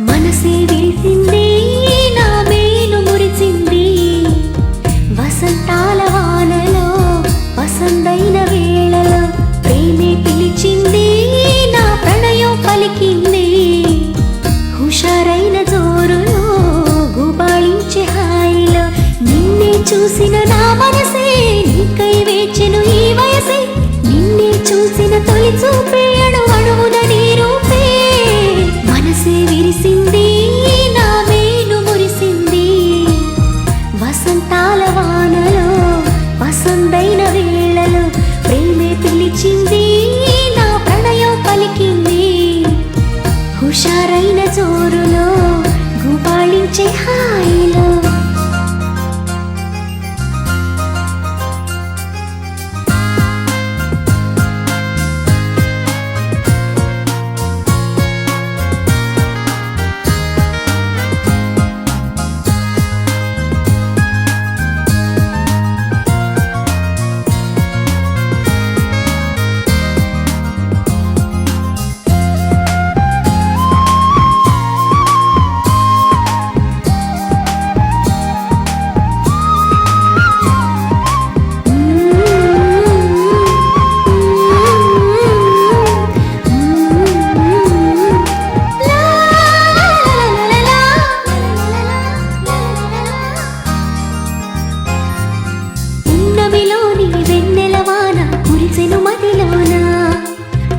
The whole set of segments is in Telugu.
మనసే విరిసింది నా మేలు మురిసింది వసంతాల వానలో వసంతైన వేళలో ప్రేమే పిలిచింది నా ప్రణయం పలికింది హుషారైన జోరులో గుబాళించే హాయిలో నిన్నే చూసిన నా మనసే నీకై వేచెను ఈ వయసే నిన్నే చూసిన తొలి చూపే అణువణువున నీ రూపే మనసే విరిసింది నా మేలు మురిసింది వసంతాల వానలో వసంతైన వేళలో ప్రేమే పిలిచింది నా ప్రణయం పలికింది హుషారైన జోరులో గుబాళించే హాయిలో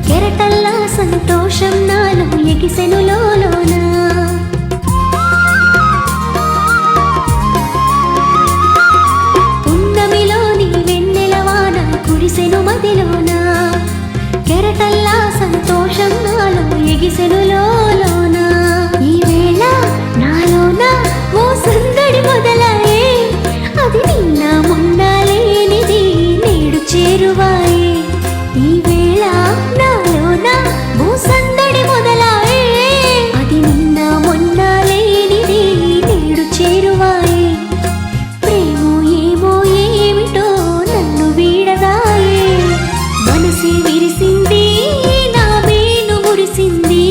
కెరటల్లా సంతోషం నాలో ఎగిసెను లోలోన పున్నమిలోని వెన్నెలవాన కురిసెను మదిలోన కెరటల్లా సంతోషం నాలో ఎగిసెను లోలోన ఈ వేళ నాలోన ఓ సందడి మొదలాయే అది నిన్న మొన్న లేనిది నేడు చేరువాయే ఈ వేళ నాలోన ఓ సందడి మొదలాయే అది నిన్న మొన్న లేనిది నేడు చేరువాయే ప్రేమో ఏమో ఏమిటో నన్ను వీడదాయే మనసే విరిసింది నా మేలు మురిసింది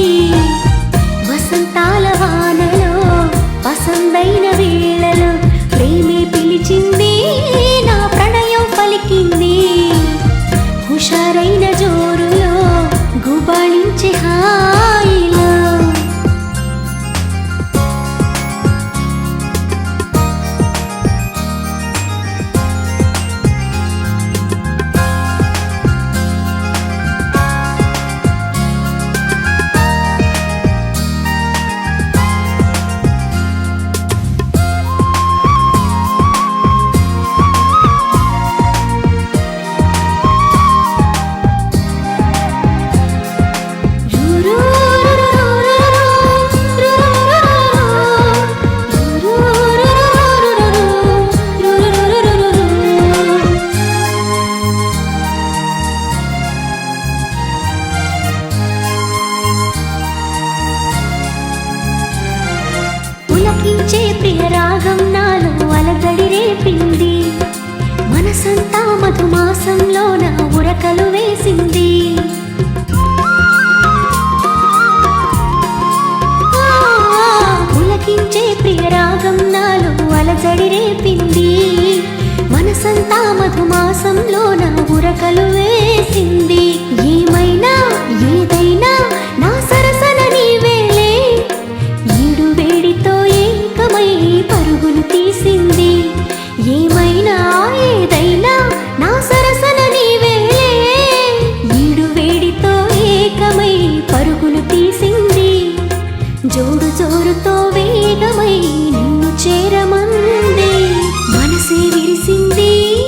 వసంతాల వానలో వసంతైన వేళలో ప్రేమే పిలిచింది నా ప్రణయం పలికింది హుషారైన జోరులో గుబాళించే హాయిలో పులకించే ప్రియ రాగం నాలో అలజడి రేపింది మనసంతా మధుమాసంలో నా ఉరకలు వేసింది పులకించే ప్రియ రాగం నాలో అలజడి రేపింది మనసంతా మధుమాసంలో నా ఉరకలు వేసింది ఏమైనా